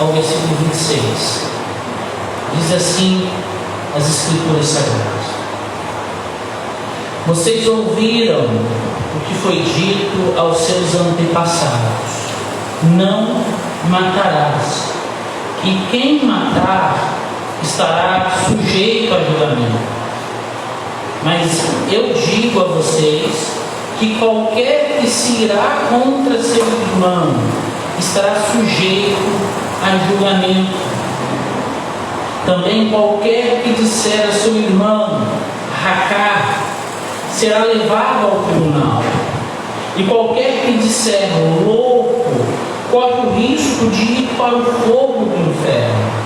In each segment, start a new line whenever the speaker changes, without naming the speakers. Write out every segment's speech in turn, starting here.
ao versículo 26. Diz assim as Escrituras Sagradas: vocês ouviram o que foi dito aos seus antepassados: não matarás, e quem matar estará sujeito a julgamento. Mas eu digo a vocês que qualquer que se irá contra seu irmão estará sujeito a julgamento. Também qualquer que disser a seu irmão racá será levado ao tribunal. E qualquer que disser louco corre o risco de ir para o fogo do inferno.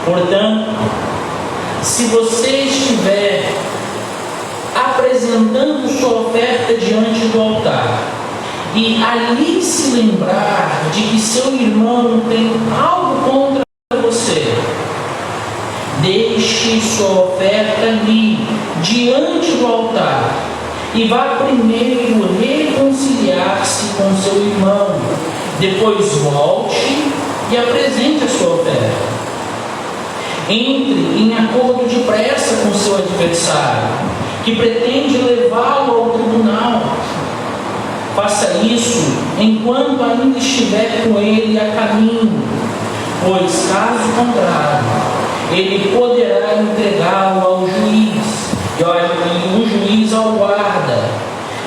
Portanto, se você estiver apresentando sua oferta diante do altar e ali se lembrar de que seu irmão tem algo contra você, deixe sua oferta ali diante do altar e vá primeiro reconciliar-se com seu irmão. Depois volte e apresente a sua oferta. Entre em acordo depressa com seu adversário, que pretende levá-lo ao tribunal. Faça isso enquanto ainda estiver com ele a caminho, pois, caso contrário, ele poderá entregá-lo ao juiz, e o juiz ao guarda,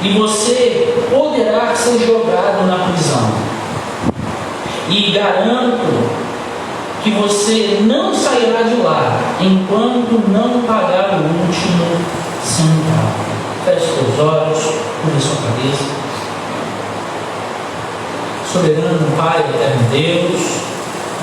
e você poderá ser jogado na prisão. E garanto que você não sairá de lá enquanto não pagar o último centavo. Feche seus olhos, curva sua cabeça. Soberano Pai, eterno Deus,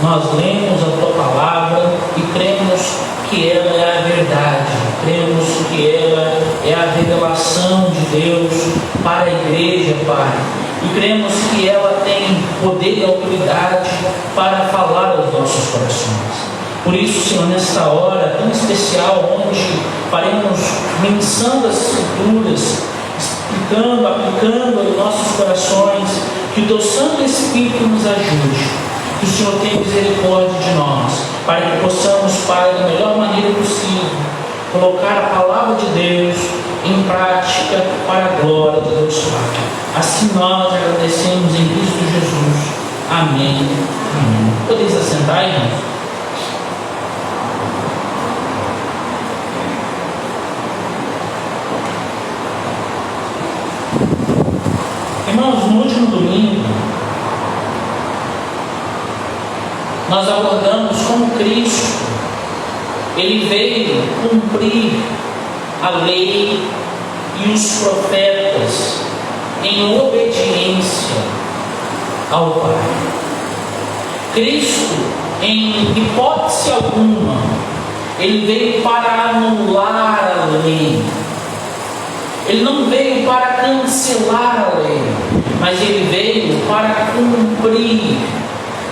nós lemos a Tua Palavra e cremos que ela é a verdade, cremos que ela é a revelação de Deus para a igreja, Pai. E cremos que ela tem poder e autoridade para falar aos nossos corações. Por isso, Senhor, nesta hora tão especial, onde faremos menção das Escrituras, explicando, aplicando aos nossos corações, que o Teu Santo Espírito nos ajude, que o Senhor tenha misericórdia de nós, para que possamos, Pai, da melhor maneira possível, colocar a Palavra de Deus em prática para a glória de Deus Pai. Assim nós agradecemos em Cristo Jesus. Amém. Amém. Podeis assentar, irmãos? Irmãos, no último domingo, nós abordamos como Cristo, Ele veio cumprir a lei e os profetas em obediência ao Pai. Cristo, em hipótese alguma, Ele veio para anular a lei. Ele não veio para cancelar a lei, mas Ele veio para cumprir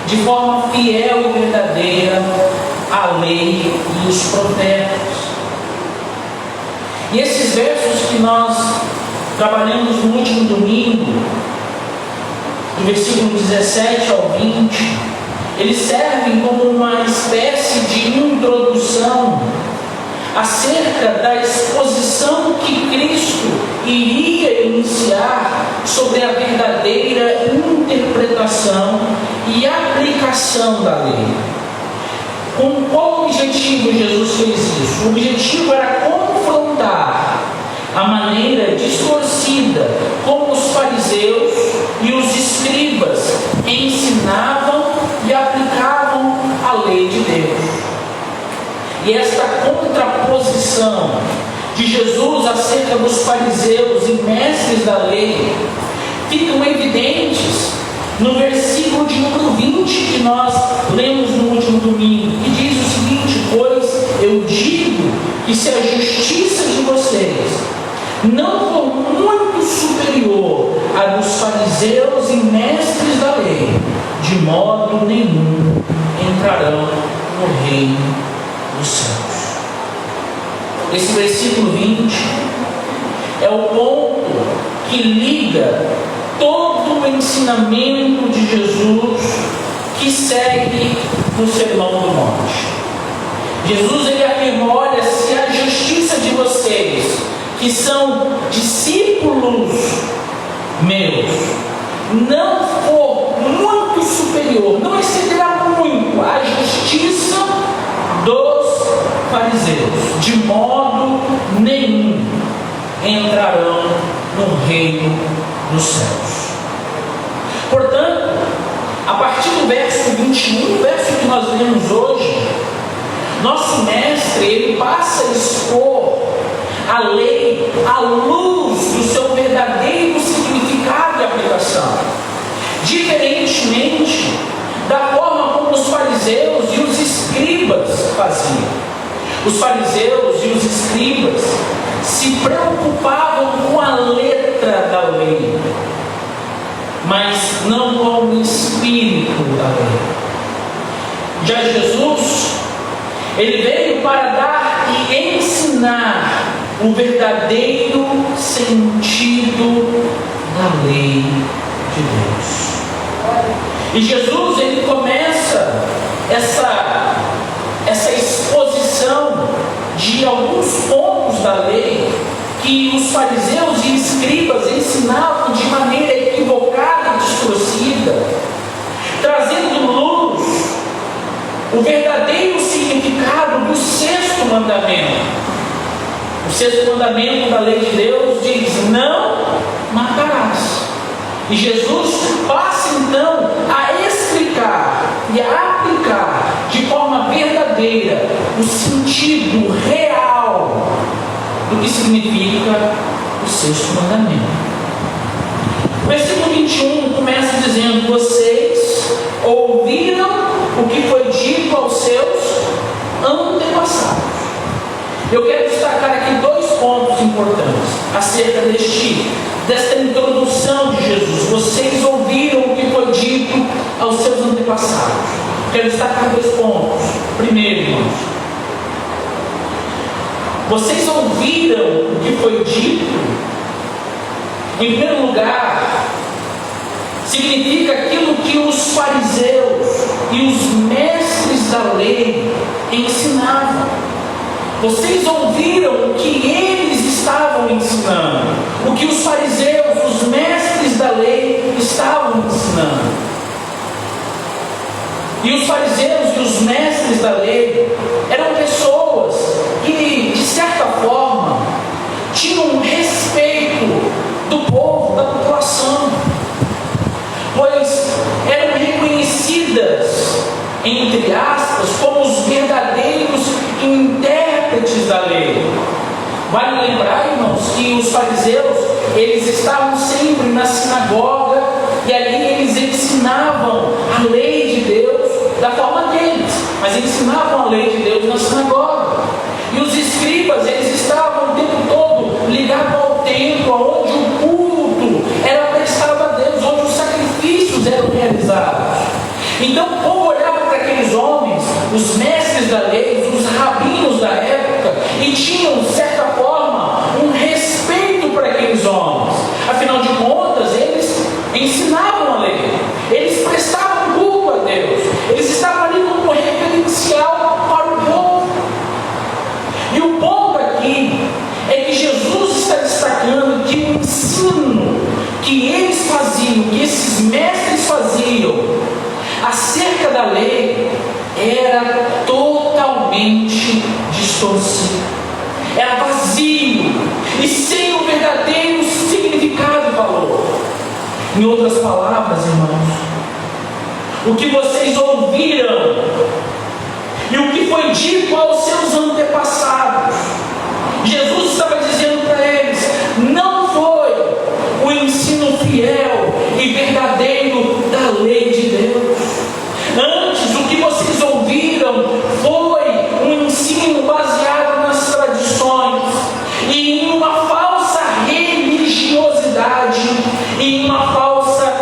de forma fiel e verdadeira a lei e os profetas. E esses versos que nós trabalhamos no último domingo, do versículo 17 ao 20, eles servem como uma espécie de introdução acerca da exposição que Cristo iria iniciar sobre a verdadeira interpretação e aplicação da lei. Com qual objetivo Jesus fez isso? O objetivo era confrontar a maneira distorcida como os fariseus e os escribas ensinavam e aplicavam a lei de Deus. E esta contraposição de Jesus acerca dos fariseus e mestres da lei ficam evidentes no versículo de número 20 que nós lemos no último domingo, que diz o seguinte: pois eu digo que se a justiça de vocês não for muito superior à dos fariseus e mestres da lei, de modo nenhum entrarão no reino dos céus. Esse versículo 20 é o ponto que liga todo o ensinamento de Jesus, que que segue no Sermão do Monte. Jesus ele afirma: olha, se a justiça de vocês, que são discípulos meus, não for muito superior, não excederá muito a justiça dos fariseus, de modo nenhum entrarão no reino dos céus. Portanto, a partir do verso 21, o verso que nós lemos hoje, nosso mestre ele passa a expor a lei à luz do seu verdadeiro significado e aplicação, diferentemente da forma como os fariseus e os escribas faziam. Os fariseus e os escribas se preocupavam com a letra da lei, mas não com o espírito da lei. Já Jesus, ele veio para dar e ensinar o verdadeiro sentido da lei de Deus. E Jesus, ele começa essa exposição de alguns pontos da lei que os fariseus e escribas ensinavam de maneira equivocada e distorcida, trazendo luz o verdadeiro significado do sexto mandamento. O sexto mandamento da lei de Deus diz: não matarás. E Jesus passa então a explicar e a aplicar de forma verdadeira o sentido real do que significa o sexto mandamento. O versículo 21 começa dizendo: vocês ouviram o que foi dito aos seus antepassados. Eu quero destacar aqui dois pontos importantes acerca desta introdução de Jesus. Vocês ouviram o que foi dito aos seus antepassados. Quero destacar dois pontos. Primeiro, irmãos, vocês ouviram o que foi dito? Em primeiro lugar, significa aquilo que os fariseus e os mestres da lei ensinavam. Vocês ouviram o que eles estavam ensinando, o que os fariseus, os mestres da lei estavam ensinando. E os fariseus e os mestres da lei eram pessoas que, de certa forma, tinham respeito do povo, da população, pois eram reconhecidas, entre aspas, como os verdadeiros intérpretes da lei. Vale lembrar, irmãos, que os fariseus, eles estavam sempre na sinagoga e ali eles ensinavam a lei de Deus da forma deles, mas ensinavam a lei de Deus na sinagoga. E os escribas, eles estavam o tempo todo ligados ao templo, onde o culto era prestado a Deus, onde os sacrifícios eram realizados. Então, o povo olhava para aqueles homens, os mestres da lei, os rabinos da época, e tinham, de certa forma, um respeito para aqueles homens. Afinal de contas, eles ensinavam a lei, eles prestavam culto a Deus, eles estavam ali como referencial para o povo. E o ponto aqui é que Jesus está destacando que o ensino que eles faziam, que esses mestres faziam acerca da lei, era totalmente distorcido, era vazio e sem o verdadeiro significado e valor. Em outras palavras, irmãos, o que vocês ouviram e o que foi dito aos seus antepassados, Jesus estava dizendo para eles, não foi o ensino fiel e verdadeiro da lei de Deus. Antes, o que vocês ouviram foi um ensino baseado nas tradições e em uma falsa religiosidade e em uma falsa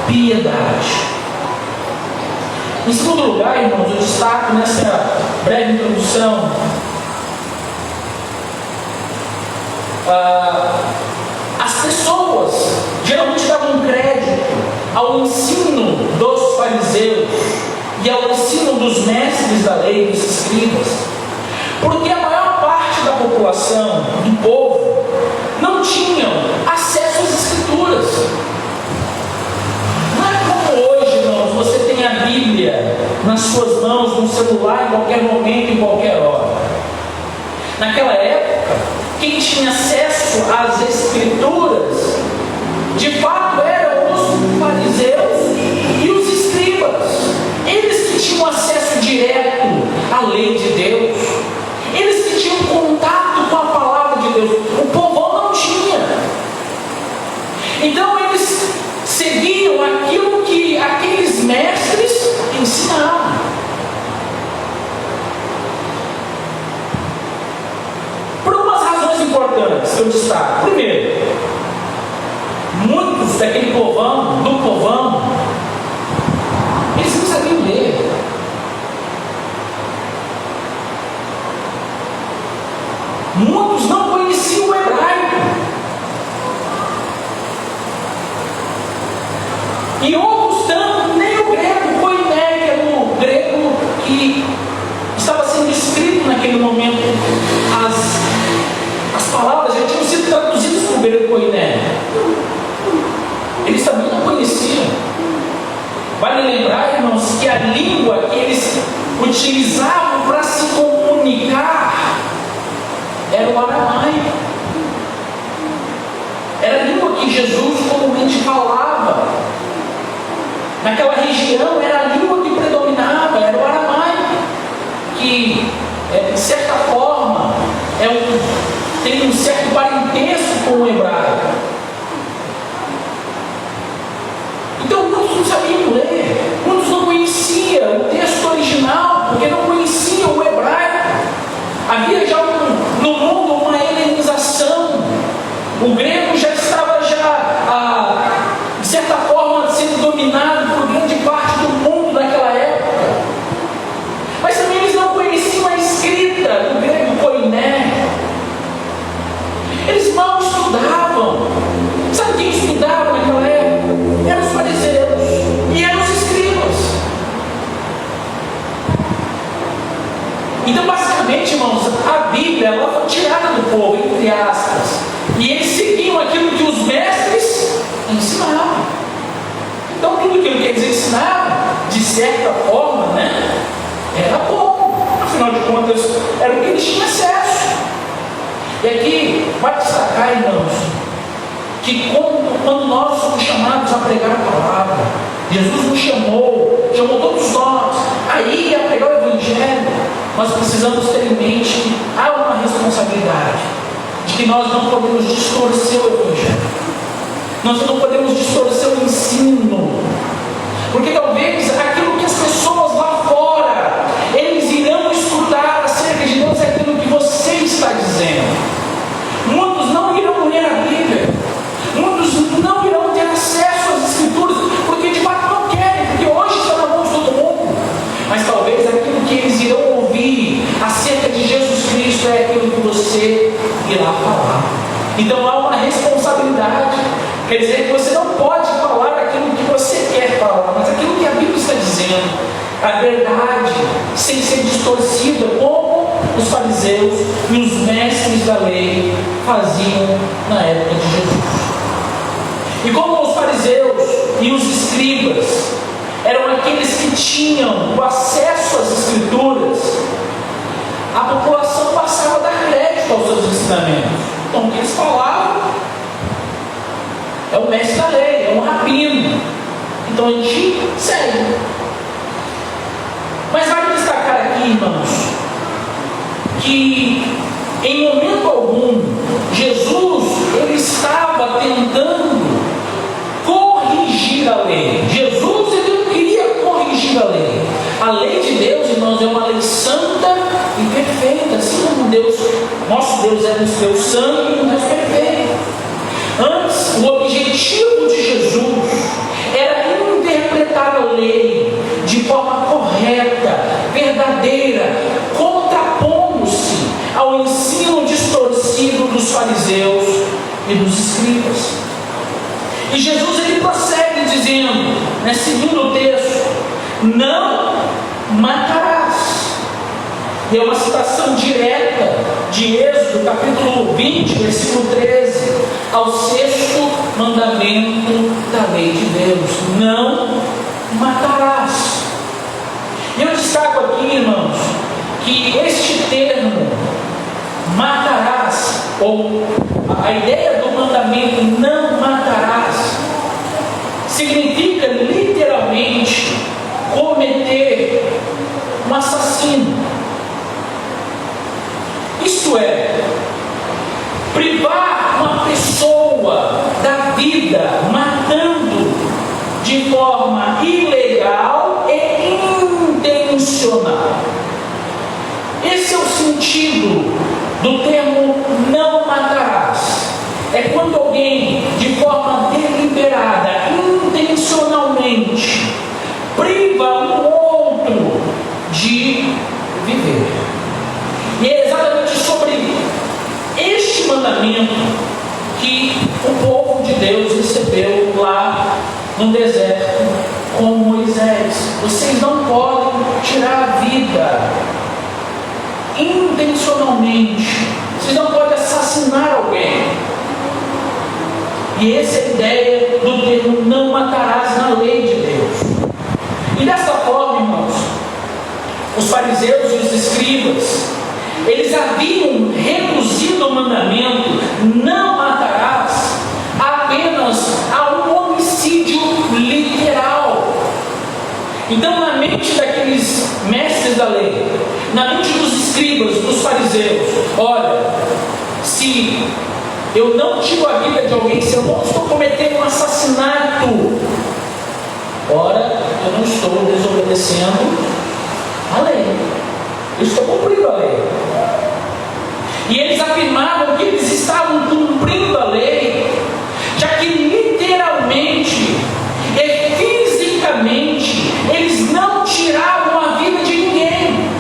piedade. Em segundo lugar, irmãos, eu destaco nessa breve introdução as pessoas geralmente davam crédito ao ensino dos fariseus e ao ensino dos mestres da lei e dos escribas, porque a maior parte da população, do povo, não tinham acesso às escrituras. Não é como hoje, irmãos, você tem a Bíblia nas suas mãos, no celular, em qualquer momento, em qualquer hora. Naquela época, quem tinha acesso às escrituras, de fato, eram os fariseus e os escribas. Eles que tinham acesso direto à lei de Deus, eles que tinham contato com a palavra de Deus. O povão não tinha. Então eles seguiam aquilo que aqueles mestres ensinavam. Por algumas razões importantes que eu destaco. Primeiro, muitos daquele povão, do povão, eles não sabiam ler. Muitos não conheciam o hebraico. E outros tanto, nem o grego, koiné, que era o grego que estava sendo escrito naquele momento. As palavras já tinham sido traduzidas para o grego koiné. Eles também não conheciam. Vale lembrar, irmãos, que a língua que eles utilizavam para se comunicar era o aramaico. Era a língua que Jesus comumente falava. Naquela região era a língua que predominava, era o aramaico, que de certa forma tem um certo parentesco com o hebraico. Então muitos não sabiam ler, muitos não conheciam o texto original, porque não conheciam o hebraico. Havia já no mundo uma helenização. O grego já estava de certa forma sendo dominado por grande parte do mundo naquela época. Mas também eles não conheciam a escrita do grego koiné. Eles mal estudavam. Sabe quem estudava naquela época? Eram os fariseus e eram os escribas. Então, basicamente, irmãos, a Bíblia ela foi tirada do povo, entre aspas, e eles seguiam aquilo que os mestres ensinavam. Então, tudo aquilo que eles ensinavam, de certa forma, era bom. Afinal de contas, era o que eles tinham acesso. E aqui vai destacar, irmãos, que quando nós somos chamados a pregar a palavra, Jesus nos chamou todos nós aí a pregar o Evangelho. Nós precisamos ter em mente que há uma responsabilidade, de que nós não podemos distorcer o Evangelho, nós não podemos distorcer o ensino, porque talvez aquilo que as pessoas lá fora, eles irão escutar acerca de Deus é aquilo que você está dizendo. Muitos não irão ler a Bíblia, muitos não irão ter acesso às Escrituras, porque de fato não querem, porque hoje está na mão de todo mundo. Mas talvez aquilo que eles irão ouvir acerca de Jesus Cristo é aquilo que você irá falar. Então há uma responsabilidade. Quer dizer que você não pode falar aquilo que você quer falar, mas aquilo que a Bíblia está dizendo, a verdade, sem ser distorcida, como os fariseus e os mestres da lei faziam na época de Jesus. E como os fariseus e os escribas eram aqueles que tinham o acesso às Escrituras, a população passava a dar crédito aos seus ensinamentos. Então, o que eles falavam é o mestre da lei, é um rabino. Então, a gente segue. Mas vale destacar aqui, irmãos, que em momento algum, Jesus ele estava tentando corrigir a lei. Jesus ele não queria corrigir a lei. A lei de Deus, irmãos, é uma lei santa e perfeita, assim como Deus, nosso Deus é um Deus santo e um Deus perfeito. Antes, o objetivo de Jesus era interpretar a lei de forma correta, verdadeira, contrapondo-se ao ensino distorcido dos fariseus e dos escribas. E Jesus ele prossegue dizendo, seguindo o texto, não matarás. E é uma citação direta de Êxodo, capítulo 20, versículo 13, ao 6º mandamento da lei de Deus: não matarás. E eu destaco aqui, irmãos, que este termo, matarás, ou a ideia do mandamento não matarás, significa literalmente cometer um assassino. Isto é, privar uma pessoa da vida matando de forma ilegal e intencional. Esse é o sentido do termo não matarás. É quando alguém, de forma deliberada, intencionalmente, priva um outro de viver. E é exatamente sobre este mandamento que o povo de Deus recebeu lá no deserto com Moisés. Vocês não podem tirar a vida intencionalmente. Vocês não podem assassinar alguém. E essa é a ideia do termo não matarás na lei de Deus. E dessa forma, irmãos, os fariseus e os escribas, eles haviam reduzido o mandamento não matarás apenas a um homicídio literal. Então, na mente daqueles mestres da lei, na mente dos escribas, dos fariseus, olha, se eu não tiro a vida de alguém, se eu não estou cometendo um assassinato, ora, eu não estou desobedecendo a lei, eu estou cumprindo a lei. E eles afirmavam que eles estavam cumprindo a lei, já que literalmente e fisicamente eles não tiravam a vida de ninguém.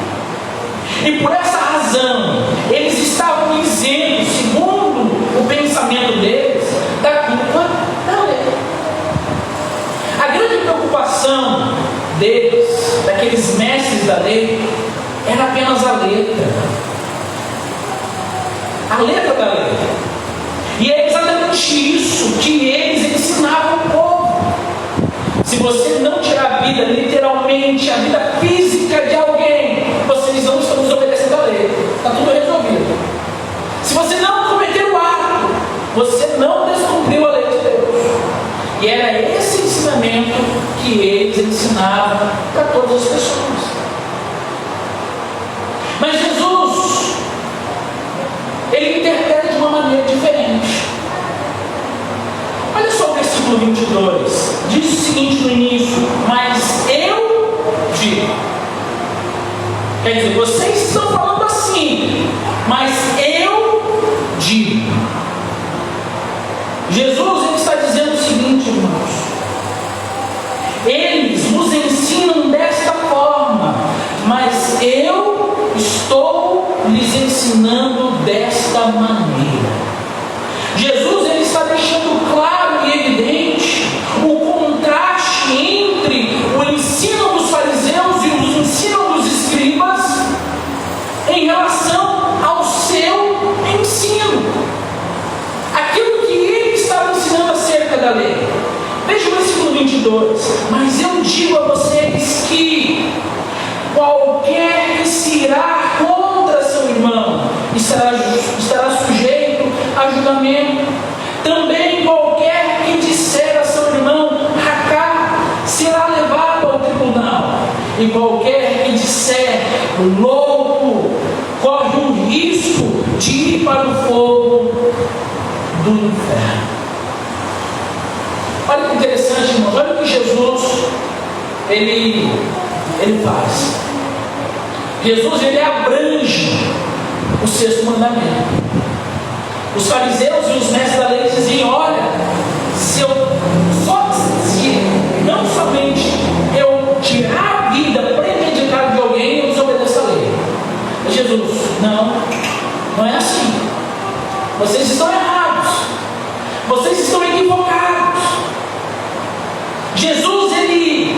E por essa razão eles estavam isentos, segundo o pensamento deles, da culpa da lei. A grande preocupação deles, daqueles mestres da lei, era apenas a letra da lei. E é exatamente isso que eles ensinavam ao povo. Se você não tirar a vida, literalmente, a vida física de alguém, vocês não estão desobedecendo a lei. Está tudo resolvido. Se você não cometer o ato, você não descumpriu a lei de Deus. E era esse ensinamento que eles ensinavam para todas as pessoas. Mas Jesus, ele interpreta de uma maneira diferente. Olha só o versículo 22. Diz o seguinte no início: mas eu digo. Quer dizer, vocês estão falando assim, mas eu digo. Jesus, ele está dizendo o seguinte, irmãos: eles nos ensinam desta forma, mas eu estou lhes ensinando desta maneira. Jesus, ele está deixando claro e evidente o contraste entre o ensino dos fariseus e o ensino dos escribas em relação ao seu ensino, aquilo que ele estava ensinando acerca da lei. Veja o versículo 22. Mas eu digo a vocês que qualquer que se irá contra seu irmão estará sujeito a julgamento. Também qualquer que disser a seu irmão racá será levado ao tribunal. E qualquer que disser louco corre o risco de ir para o fogo do inferno. Olha que interessante, irmãos. Olha o que Jesus ele faz. Jesus, ele abrange o 6º mandamento. Os fariseus e os mestres da lei diziam: olha, se não somente eu tirar a vida premeditada de alguém, eu desobedeço a lei. Mas Jesus, não é assim. Vocês estão errados. Vocês estão equivocados. Jesus, ele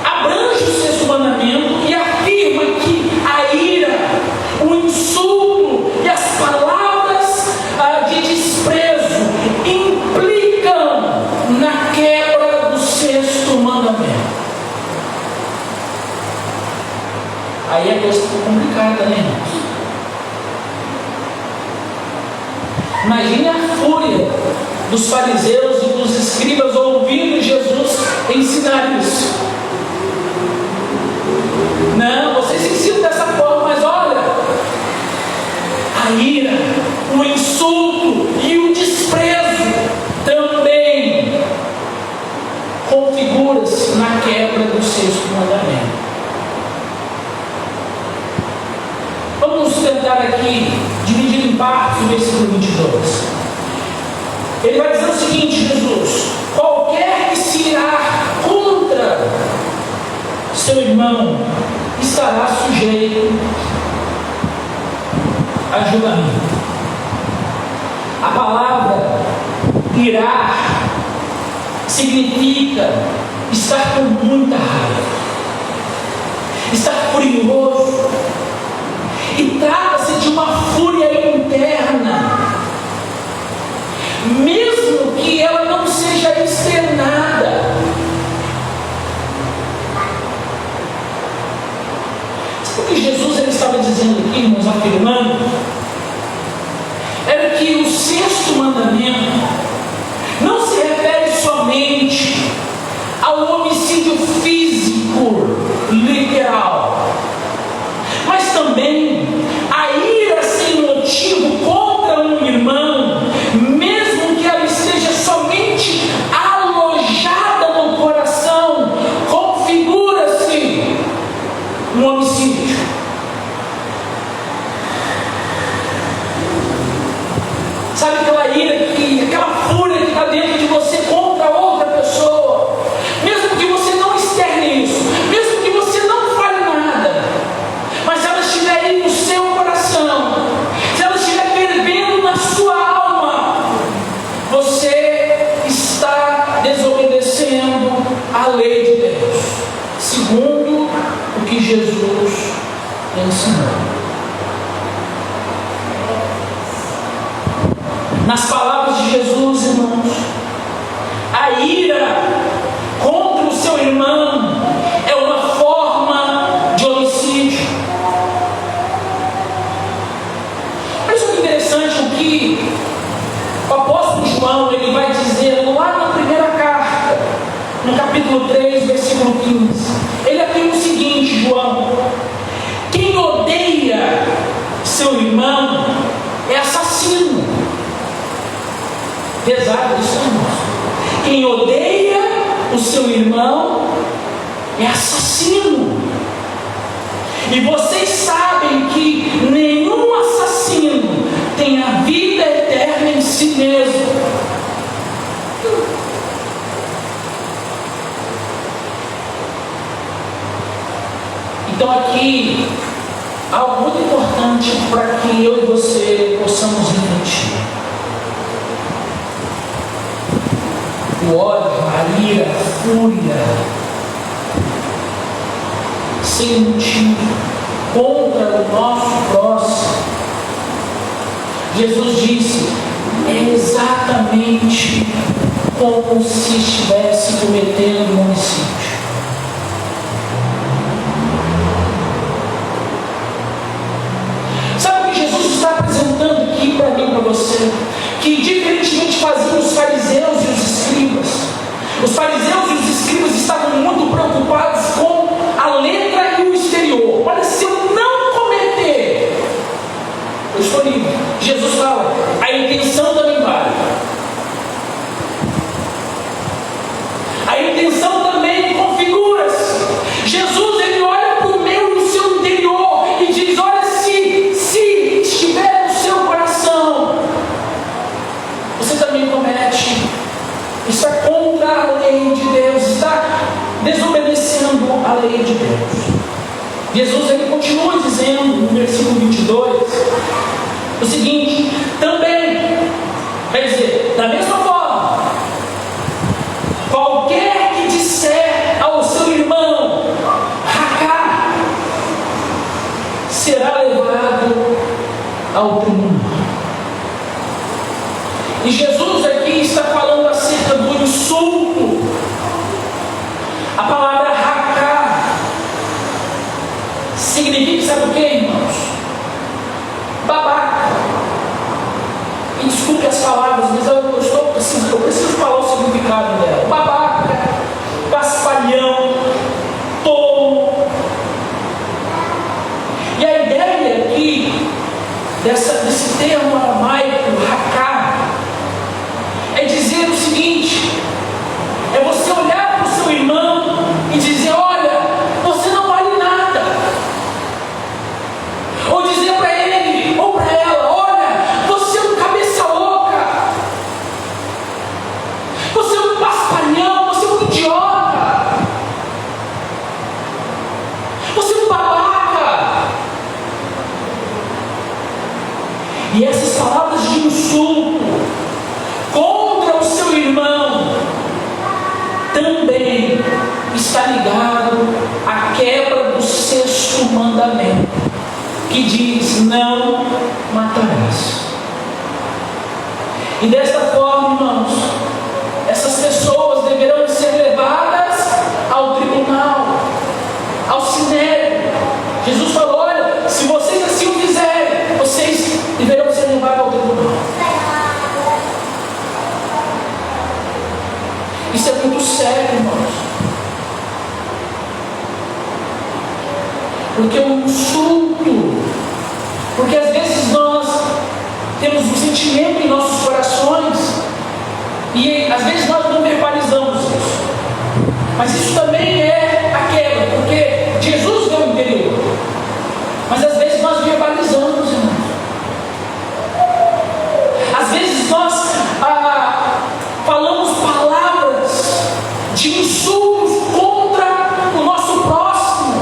abrange o mandamento e afirma que a ira, o insulto e as palavras de desprezo implicam na quebra do sexto mandamento. Aí a coisa ficou complicada, né, irmãos? Imagine a fúria dos fariseus e dos escribas ouvindo Jesus ensinar isso. Não, vocês ensinam dessa forma, mas olha, a ira, o insulto e o desprezo também configura-se na quebra do sexto mandamento. Vamos tentar aqui dividir em partes o versículo 22. Ele vai dizer o seguinte, Jesus: qualquer que se irar contra seu irmão estará sujeito a julgamento. A palavra irar significa estar com muita raiva, estar furioso, e trata-se de uma fúria interna, mesmo que ela não seja externada. Sabe o que Jesus ele estava dizendo aqui, irmãos, afirmando? Era que o sexto mandamento não se refere somente ao homicídio físico, literal, mas também a ira sem motivo contra um irmão, mesmo que ela esteja somente alojada no coração, configura-se um homicídio. Sabe aquela ira, aquela fúria que está dentro de você contra outra pessoa, mesmo que você não externe isso, mesmo que você não fale nada, mas se ela estiver aí no seu coração, se ela estiver fervendo na sua alma, você está desobedecendo a lei de Deus, segundo o que Jesus ensinou. Nas palavras de Jesus, irmãos, a ira contra o seu irmão é uma forma de homicídio. Olha só que interessante o que o apóstolo João ele vai dizer lá na primeira carta, no capítulo 3, versículo 15. Ele afirma o seguinte, João: quem odeia seu irmão é assassino. Pesado isso, irmãos. Quem odeia o seu irmão é assassino. E vocês sabem que nenhum assassino tem a vida eterna em si mesmo. Então aqui algo muito importante para que eu e você possamos refletir. O ódio, a ira, a fúria, sem motivo, contra o nosso próximo. Jesus disse, é exatamente como se estivesse cometendo um homicídio. Sabe o que Jesus está apresentando aqui para mim e para você? Que diferentemente faziam os fariseus e os os fariseus e os escribas estavam muito preocupados com a letra e o exterior. Olha, se eu não cometer, eu estou livre. Jesus fala, a intenção também vale. A intenção também configura-se. Jesus ele olha para o meu e o seu interior e diz, olha, se estiver no seu coração, você também comete. Isso é contra a lei de Deus. será levado ao tribunal. E Jesus aqui está falando acerca do insulto. A palavra raká significa, sabe o que, irmãos? Babaca. E desculpe as palavras, mas eu preciso falar o significado dela. Babaca, paspalhão, tolo. E a ideia aqui desse termo aramaico, raká, é dizer o seguinte: é você olhar para o seu irmão e dizer: olha, você não vale nada. Ou dizer para ele ou para ela: olha, você é um cabeça louca, você é um paspalhão, você é um idiota, você é um babaca. E essas palavras de insulto contra o seu irmão também está ligado à quebra do 6º mandamento, que diz: não matarás. E desta forma, irmãos, essas pessoas deverão ser levadas ao tribunal, ao sinédrio. Jesus falou: olha, se vocês assim o fizerem, vocês deverão ser levados ao tribunal. Isso é muito sério, irmãos. Porque o insulto, porque às vezes nós temos um sentimento em nossos corações e às vezes nós não verbalizamos isso. Mas isso também é a quebra, porque Jesus vê o interior. Mas às vezes nós verbalizamos, irmãos. Às vezes nós falamos palavras de insultos contra o nosso próximo,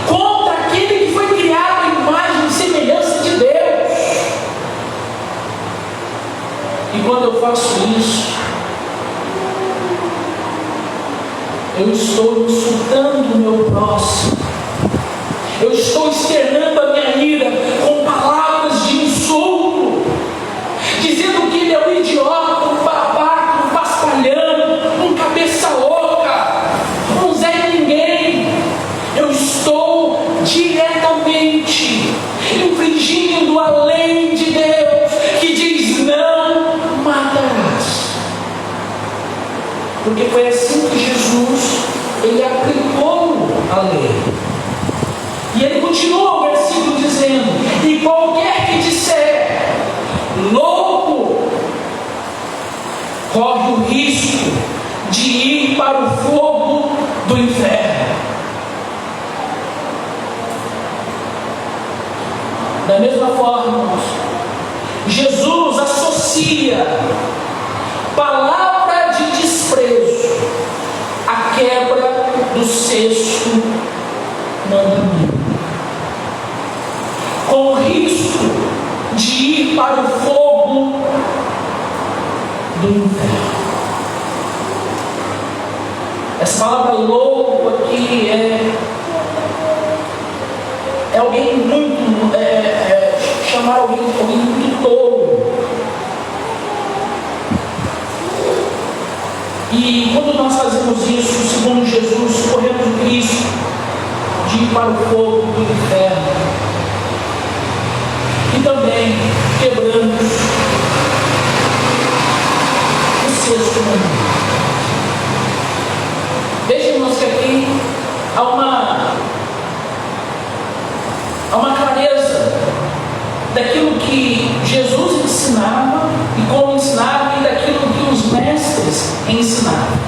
contra aquele que foi criado à imagem e semelhança de Deus. E quando eu faço isso, eu estou insultando o meu próximo, eu estou externando a minha ira com palavras de insulto, dizendo que ele é um idiota, um babaca, um paspalhão, um cabeça louca, um Zé Ninguém. Eu estou diretamente infringindo a lei de Deus, que diz: não matarás. Porque foi assim que Jesus, ele aplicou a lei. E ele continua o versículo dizendo: e qualquer que disser louco, corre o risco de ir para o fogo do inferno. Da mesma forma, Jesus associa palavra de desprezo à quebra do 6º mandamento, com o risco de ir para o fogo do inferno. Essa palavra louco aqui é alguém muito, chamar alguém muito tolo. E quando nós fazemos isso, segundo Jesus, corremos o risco de ir para o fogo do inferno. E também quebramos o 6º mandamento. Vejam, irmãos, que aqui há uma clareza daquilo que Jesus ensinava e como ensinava, e daquilo que os mestres ensinavam.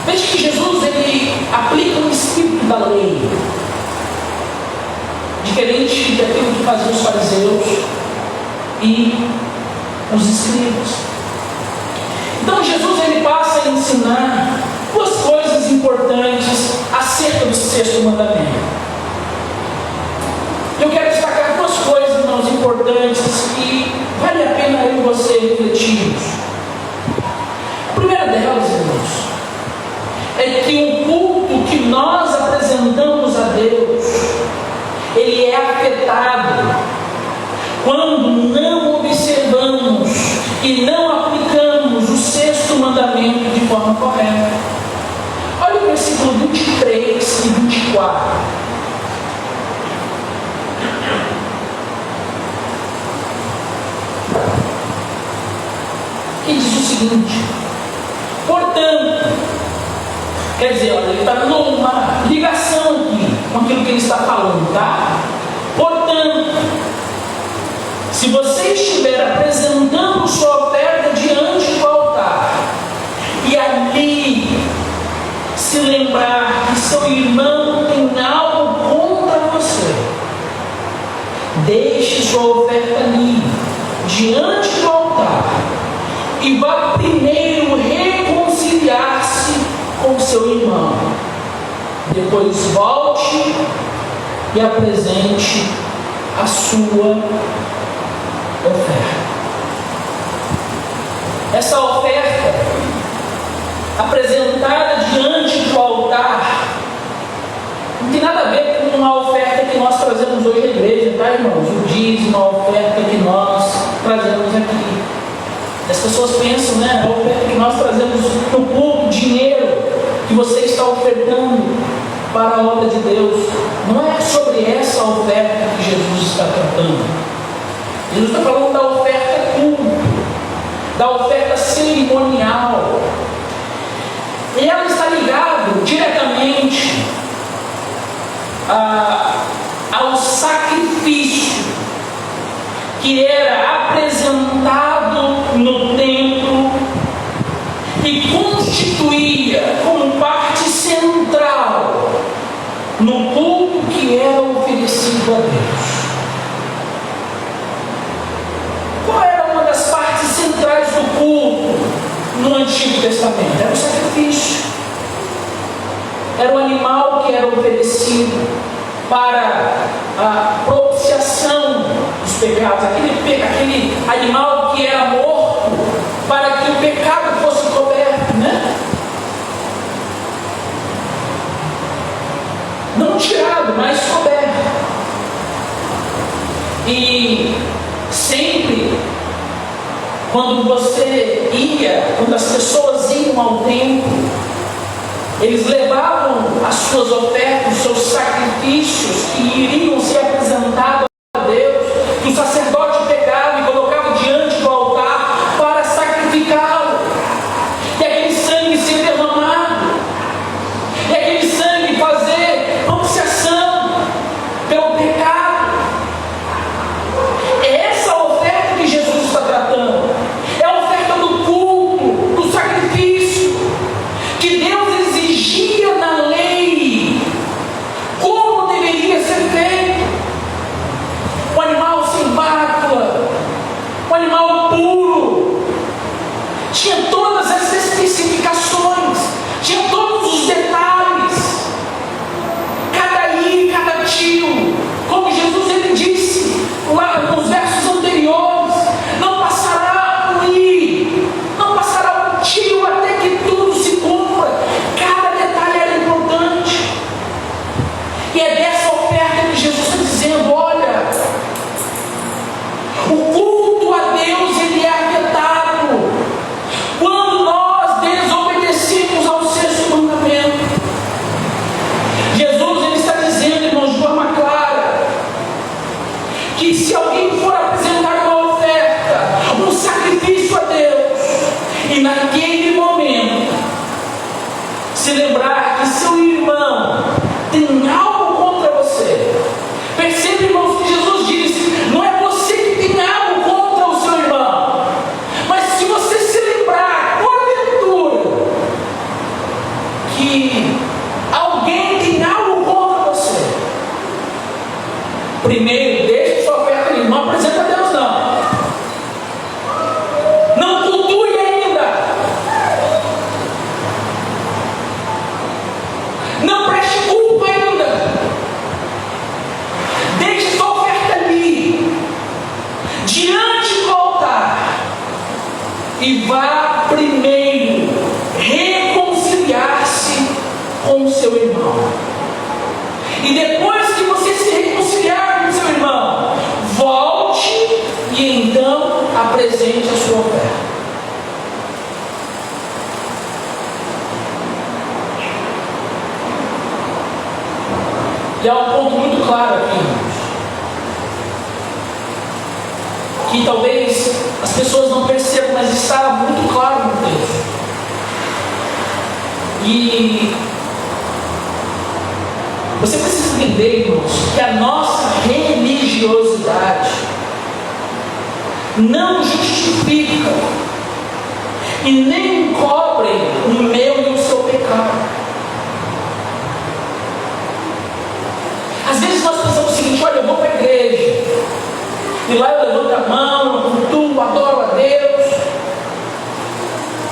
Veja que Jesus, ele aplica o espírito da lei, diferente daquilo que faziam os fariseus e os escribas. Então Jesus, ele passa a ensinar 2 coisas importantes acerca do 6º mandamento. Eu quero destacar 2 coisas, irmãos, importantes que vale a pena eu e você refletirmos. A primeira delas, irmãos, é que o culto que nós apresentamos a Deus, 24, que diz o seguinte: portanto, quer dizer, olha, ele está dando uma ligação aqui com aquilo que ele está falando, tá? Portanto, se você estiver apresentando sua oferta diante do altar e ali se lembrar que seu irmão tem algo contra você, deixe sua oferta ali diante do altar e vá primeiro reconciliar-se com seu irmão. Depois volte e apresente a sua oferta. Essa oferta apresentada diante do altar não tem nada a ver com uma oferta que nós trazemos hoje à igreja, tá, irmãos? O dízimo, a oferta que nós trazemos aqui. As pessoas pensam, né? A oferta que nós trazemos no culto, dinheiro que você está ofertando para a obra de Deus. Não é sobre essa oferta que Jesus está tratando. Jesus está falando da oferta pública, da oferta cerimonial. E ela está ligada diretamente ao sacrifício que era apresentado no templo e constituía como parte central no culto que era oferecido a Deus. Qual era uma das partes centrais do culto no Antigo Testamento? Era o sacrifício. Era o animal que era oferecido para a propiciação dos pecados, aquele animal que era morto para que o pecado fosse coberto, né? Não tirado, mas coberto. E sempre quando as pessoas iam ao templo, eles levavam as suas ofertas, os seus sacrifícios que iriam ser apresentados a Deus, que o sacerdote pegava e colocava diante do altar para sacrificá-lo, e aquele sangue ser derramado, e aquele sangue fazer propiciação pelo pecado. É essa oferta que Jesus está tratando, é a oferta do culto, do sacrifício, que Deus exigia na lei como deveria ser feito. Um animal sem mácula, um animal puro, tinha todas as especificações, tinha todos os detalhes, cada i, cada tio, como Jesus ele disse lá nos versos anteriores: não passará um i, não passará um tio até que tudo se cumpra. Cada detalhe era importante. E é dessa oferta que Jesus está dizendo: olha, o culto a Deus ele é afetado quando nós desobedecemos ao sexto mandamento. Jesus ele está dizendo, irmãos, de forma clara, que se alguém for apresentar uma oferta, um sacrifício a Deus, e naquele momento se lembrar que seu irmão tem algo contra você, perceba, irmãos, que Jesus diz: não é você que tem algo contra o seu irmão, mas se você se lembrar, porventura, que alguém tem algo contra você, primeiro deixe sua oferta ali, não apresenta a Deus não cultue ainda, não preste culto ainda, deixe sua oferta ali diante do altar e vá primeiro reconciliar-se com o seu irmão. E depois que você se reconciliar com o seu irmão, volte e então apresente a sua oferta. E há um ponto muito claro aqui, irmãos, que talvez as pessoas não percebam, mas está muito claro no texto. E você precisa entender, irmãos, que a nossa religiosidade não justifica e nem encobre o meu e o seu pecado. Às vezes nós pensamos o seguinte: olha, eu vou para a igreja, e lá eu levanto a mão, eu cultuo, adoro a Deus.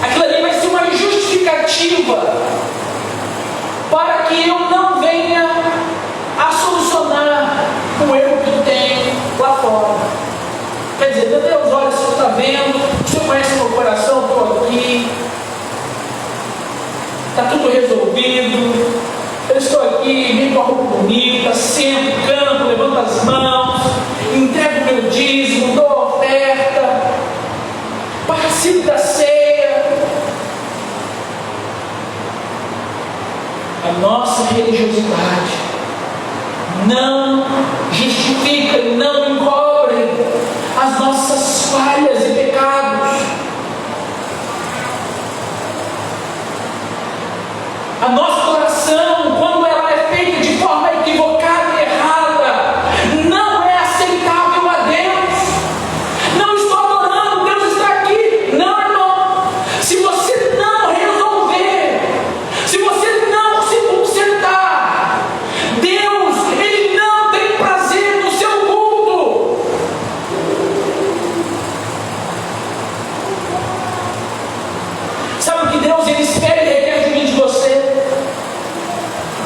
Aquilo ali vai ser uma justificativa para que eu não venha a solucionar o erro que eu tenho lá fora. Quer dizer, meu Deus, olha, o Senhor está vendo, o Senhor conhece meu coração, estou aqui, está tudo resolvido, eu estou aqui, vim com a roupa bonita, sento, canto, levanto as mãos, entrego o meu dízimo, dou a oferta, participo da ceia. A nossa religiosidade não justifica e não encobre as nossas falhas e pecados. A nossa oração, quando ela é feita de forma equivocada e errada, não é aceitável a Deus. Não estou adorando, Deus está aqui. Não, irmão. Se você não resolver, se você não se consertar, Deus, Ele não tem prazer no seu culto. Sabe o que Deus Ele espera e requer de mim, de você?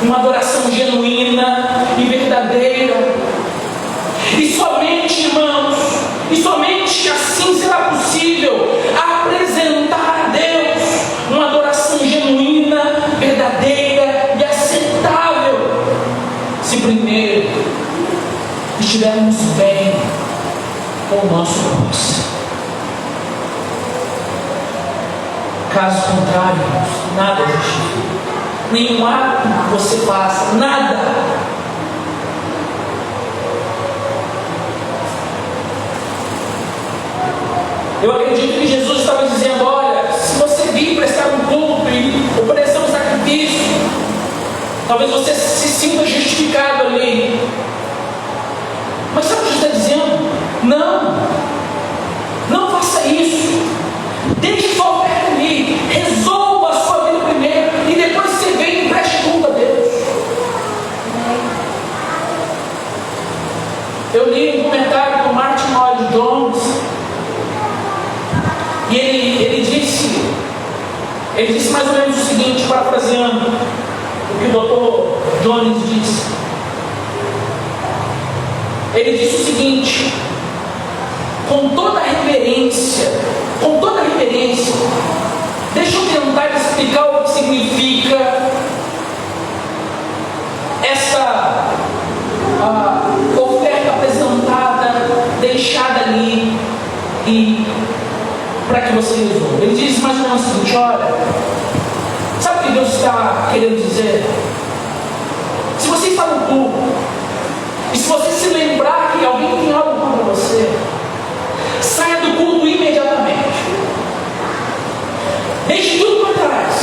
Uma adoração genuína e verdadeira. E somente, irmãos, e somente assim será possível apresentar a Deus uma adoração genuína, verdadeira e aceitável, se primeiro estivermos bem com o nosso próximo. Caso contrário, irmãos, nada justifica. Nenhum ato que você faça, nada. Eu acredito que Jesus estava dizendo: olha, se você vir prestar um culto e oferecer um sacrifício, talvez você se sinta justificado ali. Mas sabe o que Jesus está dizendo? Não faça isso. Deixe sua oferta ali, resolva a sua vida primeiro e depois você vem e preste culto a Deus. Eu li um comentário do Martin Lloyd-Jones e ele disse mais ou menos o seguinte, parafraseando o que o Dr. Jones disse. Ele disse o seguinte: com toda reverência, deixa eu tentar explicar o que significa essa oferta apresentada, deixada ali, e para que você resolva. Ele diz mais ou menos o seguinte: olha, sabe o que Deus está querendo dizer? Se você está no culto, e se você se lembrar que alguém tem algo contra você, saia do culto imediatamente. Deixe tudo para trás.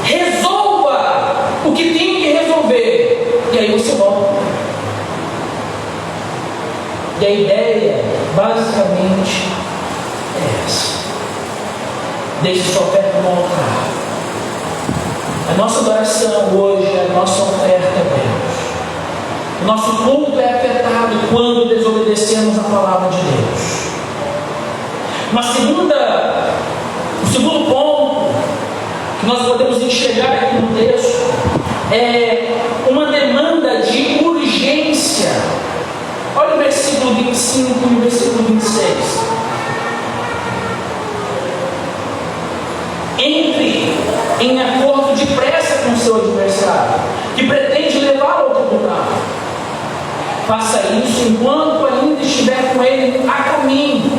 Resolva o que tem que resolver. E aí você volta. E a ideia, basicamente, é essa. Deixe sua oferta no altar. A nossa adoração hoje, a nossa oferta a Deus. O nosso culto é afetado quando desobedecemos a palavra de Deus. O segundo ponto que nós podemos enxergar aqui no texto é uma demanda de urgência. Olha o versículo 25 e o versículo 26. Entre em acordo depressa com o seu adversário, que pretende levá-lo ao tribunal. Faça isso enquanto ainda estiver com ele a caminho,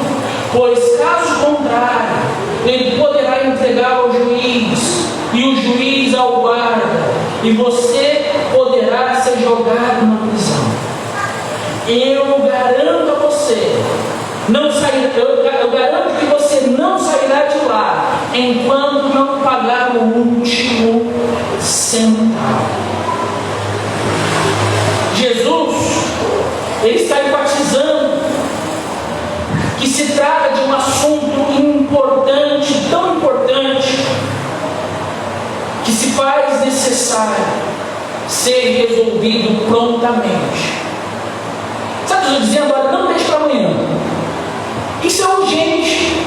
pois caso contrário, ele poderá entregar ao juiz, e o juiz ao guarda, e você poderá poderá ser jogado na prisão. Eu garanto a você, eu garanto que você não sairá de lá enquanto não pagar o último centavo. Jesus, ele está enfatizando que se trata de um assunto importante, tão importante, que se faz necessário ser resolvido prontamente. Sabe o que eu estou dizendo? Olha, não deixe para amanhã. Isso é urgente.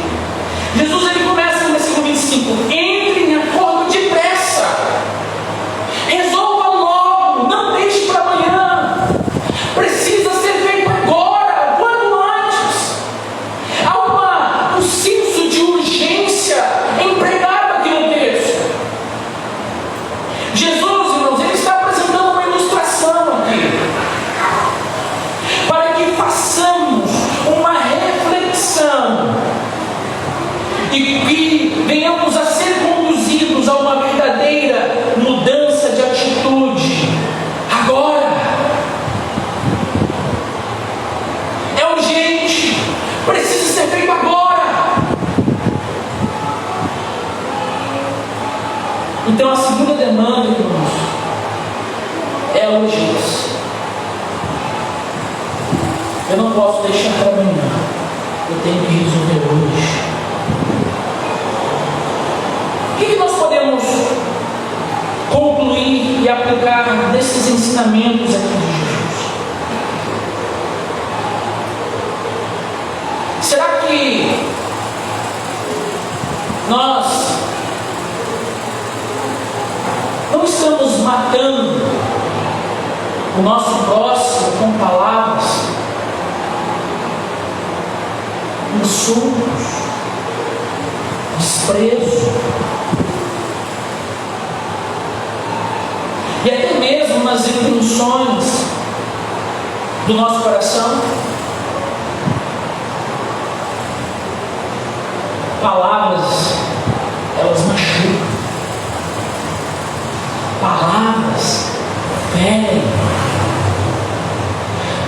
Jesus, ele começa no versículo 25: entre em acordo depressa, resolva logo, não deixe para amanhã, precisa ser feito agora, quanto antes. Há um senso de urgência empregado aqui no texto. Jesus, irmãos, ele está apresentando uma ilustração aqui, para que façamos uma reflexão e que venhamos a ser conduzidos a uma verdadeira mudança de atitude agora. É urgente, precisa ser feito agora. Então a segunda demanda, irmãos, é a urgência. Eu não posso deixar para amanhã, eu tenho que resolver hoje. O que nós podemos concluir e aplicar desses ensinamentos aqui de Jesus? Será que nós não estamos matando o nosso próximo com palavras, insultos, desprezo, e até mesmo nas intenções do nosso coração? Palavras, elas machucam. Palavras ferem.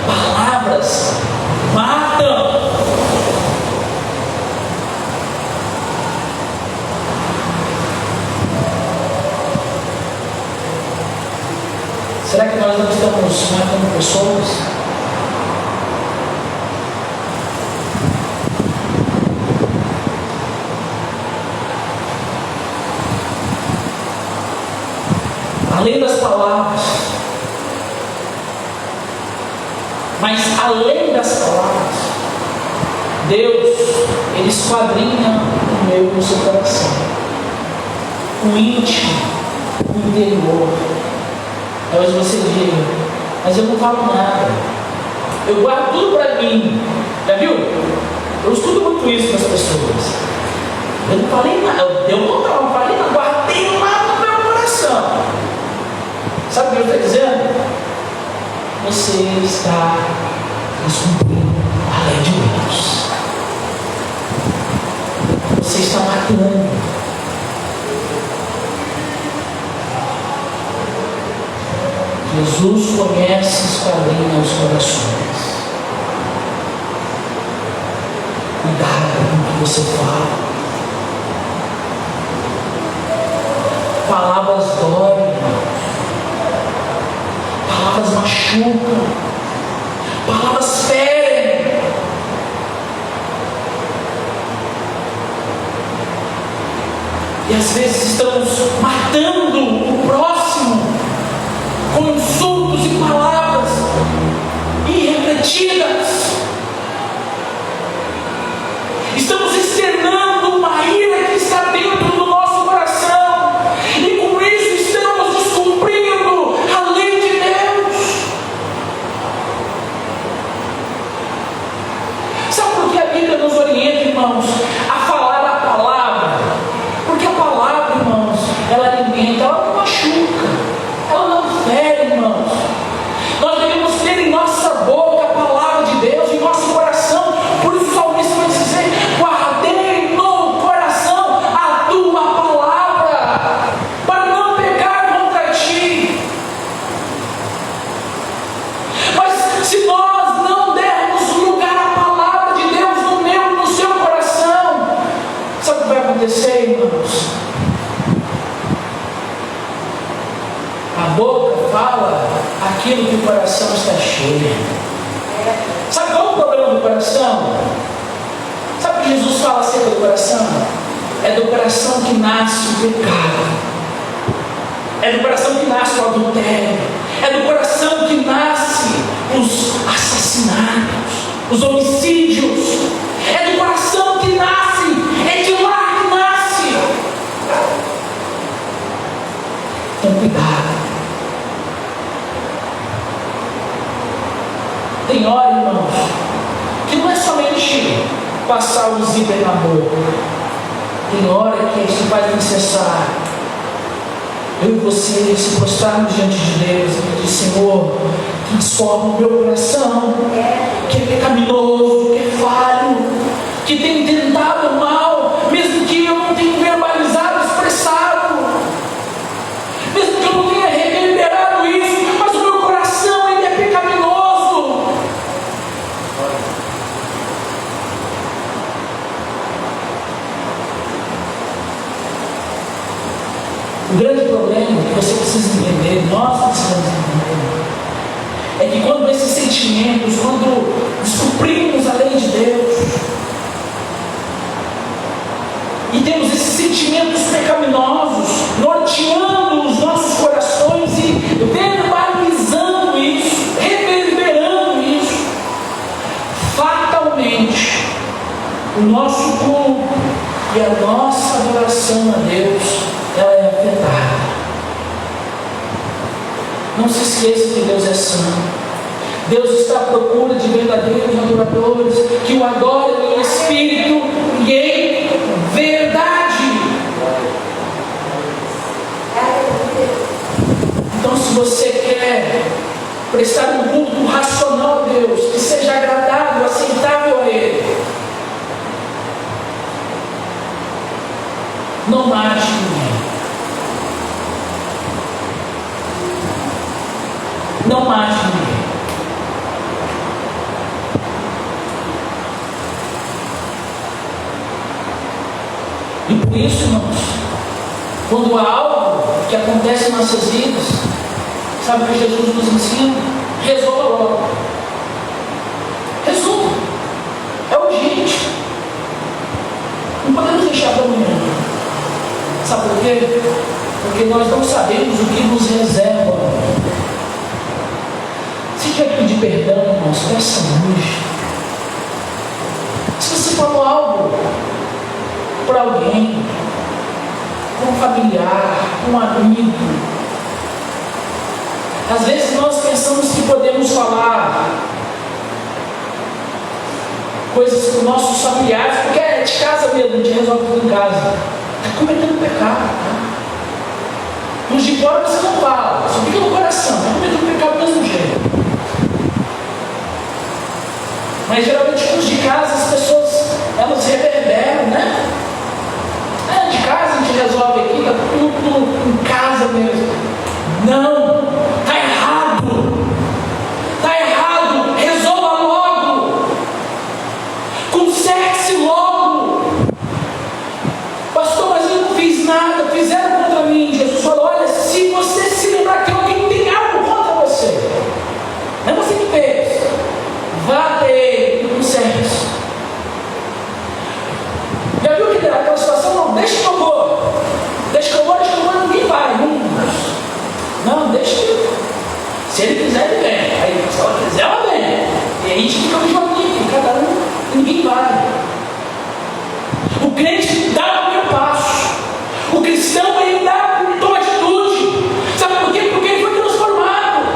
Palavras matam. Será que nós não estamos matando pessoas? Além das palavras, mas além das palavras, Deus, ele esquadrinha o meu e o seu coração, o íntimo, o interior. Talvez você diga, mas eu não falo nada, eu guardo tudo para mim. Já viu? Eu estudo muito isso com as pessoas. Eu não falei nada, eu não falei nada, guardei nada no meu coração. Sabe o que eu estou dizendo? Você está descumprindo a lei de Deus. Você está matando. Jesus conhece e esquadrinha os corações. Cuidado com o que você fala. Palavras doem, irmãos. Palavras machucam. Palavras ferem. E às vezes estamos matando o próximo com insultos e palavras irrefletidas. Estamos externando uma ira que está dentro do nosso coração, e com isso estamos descumprindo a lei de Deus. Sabe por que a Bíblia nos orienta, irmãos, a falar a palavra? Porque a palavra, irmãos, ela alimenta, ela não machuca, ela não fere, irmãos. coração está cheio. Sabe qual é o problema do coração? Sabe o que Jesus fala acerca do coração? É do coração que nasce o pecado. É do coração que nasce o adultério. É do coração que nasce os assassinatos, os homicídios. É do coração que nasce, é de lá que nasce. Então cuidado. Tem hora, irmãos, que não é somente passar o zíper na boca. Tem hora que isso faz necessário eu e você se prostrarmos diante de Deus e dizer: Senhor, transforma o meu coração, que é pecaminoso, que é falho, que tem tentado o mal, mesmo que eu não tenha verbalizado, expressado, mesmo que eu não tenha reverberado isso, mas o meu coração ainda é pecaminoso. O grande problema que você precisa entender, nós precisamos entender, é que quando esses sentimentos, quando descobrimos a lei de Deus e temos esses sentimentos pecaminosos norteando os nossos corações e verbalizando isso, reverberando isso, fatalmente o nosso culto e a nossa adoração a Deus, ela é afetada. Não se esqueça que Deus é santo. Deus está à procura de verdadeiros adoradores que o adorem em espírito e em verdade. Então, se você quer prestar um culto racional a Deus, que seja agradável, aceitável a Ele, não mate ninguém. Não mate ninguém. E por isso, irmãos, quando há algo que acontece em nossas vidas, sabe o que Jesus nos ensina? Resolva logo. Resolva. É urgente. Não podemos deixar para amanhã. Sabe por quê? Porque nós não sabemos o que nos reserva. Se quer pedir perdão, irmãos, peça hoje. Se você falou algo para alguém, para um familiar, para um amigo, às vezes nós pensamos que podemos falar coisas para os nossos familiares, porque é de casa mesmo, a gente resolve tudo em casa. Está cometendo pecado. Os de fora você não fala, só fica no coração, está cometendo pecado do mesmo jeito. Mas geralmente os de casa, as pessoas, elas reverberam, né? De casa a gente resolve aqui, está tudo em casa mesmo. Não, está errado. Está errado. Resolva logo. Conserte-se logo. Pastor, mas eu não fiz nada, fizeram contra mim. Jesus falou: olha, se você se lembrar que alguém tem algo contra você, não é você que fez, vá até ele e conserte-se. Já viu que aquela situação? Não, deixa que eu vou. Deixa que eu vou, ninguém vai. Não, deixa que eu. Se ele quiser, ele vem. Aí, se ela quiser, ela vem. E aí a gente fica no joguinho, cada um, ninguém vai. O crente dá o primeiro passo. O cristão, ele dá a tua atitude. Sabe por quê? Porque ele foi transformado.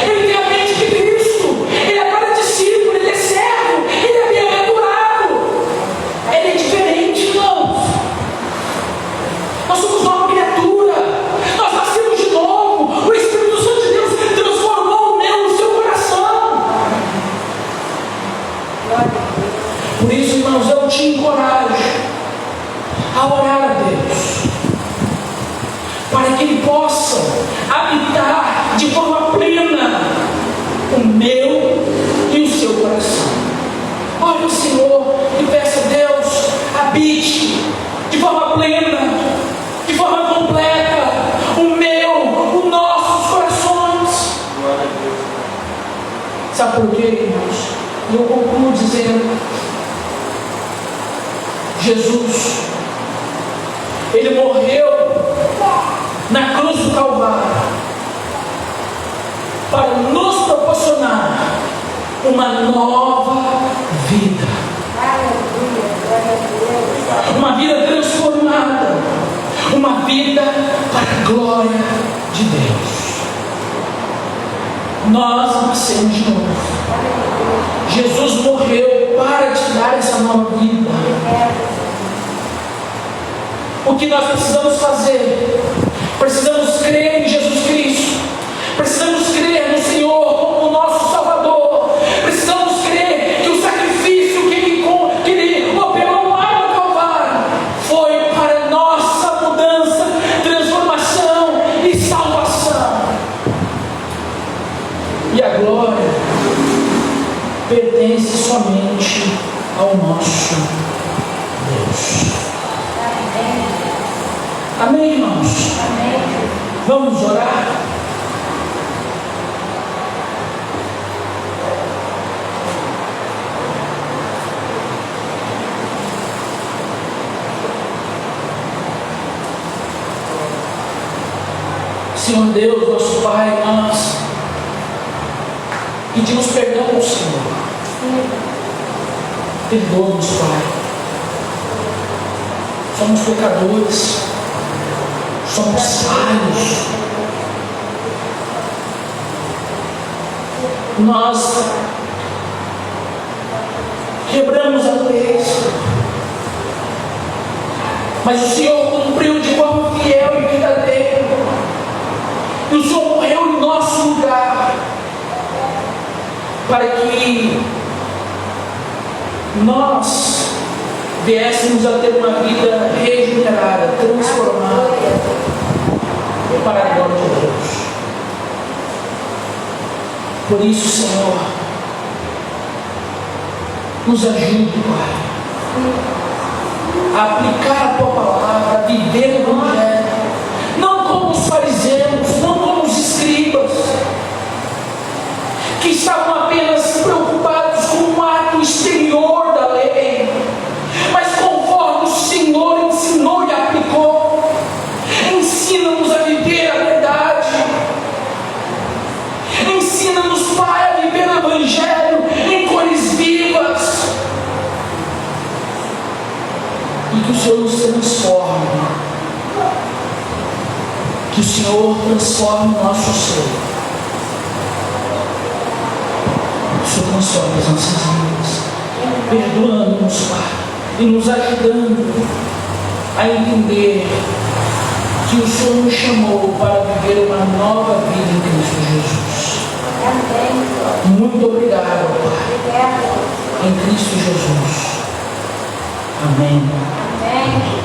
Ele tem a mente de Cristo. Ele é para discípulo, ele é servo, ele é bem-aventurado. Ele é diferente, irmãos. Nós somos nova criatura. Nós nascemos de novo. O Espírito Santo de Deus transformou o meu, o seu coração. Por isso, irmãos, eu te encorajo a orar a Deus, para que Ele possa habitar de forma plena o meu e o seu coração. Ore ao Senhor e peça a Deus: habite de forma plena, de forma completa, o meu, os nossos corações. Sabe por quê, irmãos? E eu concluo dizendo: Jesus, Ele morreu na cruz do Calvário para nos proporcionar uma nova vida, uma vida transformada, uma vida para a glória de Deus. Nós nascemos de novo. Jesus morreu para te dar essa nova vida. O que nós precisamos fazer? Precisamos crer em Jesus Cristo. Precisamos crer no Senhor como o nosso Salvador. Precisamos crer que o sacrifício que Ele operou lá no Calvário foi para nossa mudança, transformação e salvação. E a glória pertence somente ao nosso Deus. Amém, irmãos? Amém. Vamos orar? Senhor Deus, nosso Pai, nós pedimos perdão ao Senhor. Perdoa-nos, Pai. Somos pecadores, somos falhos. Nós quebramos a lei, mas o Senhor cumpriu de forma fiel e verdadeira. E o Senhor morreu em nosso lugar, para que nós viéssemos a ter uma vida regenerada, transformada para a glória de Deus. Por isso, Senhor, nos ajude, Pai, a aplicar a Tua palavra, a viver o Evangelho, não como os fariseus, não como os escribas, que estavam apenas preocupados com um ato exterior da lei, mas conforme o Senhor ensinou e aplicou. Ensina-nos a viver a verdade, ensina-nos, Pai, a viver o Evangelho em cores vivas, e que o Senhor nos transforme, que o Senhor transforme o nosso ser, que o Senhor transforme as nossas vidas, perdoando-nos, Pai, e nos ajudando a entender que o Senhor nos chamou para viver uma nova vida em Cristo Jesus. Amém. Muito obrigado, Pai, em Cristo Jesus. Amém. Amém.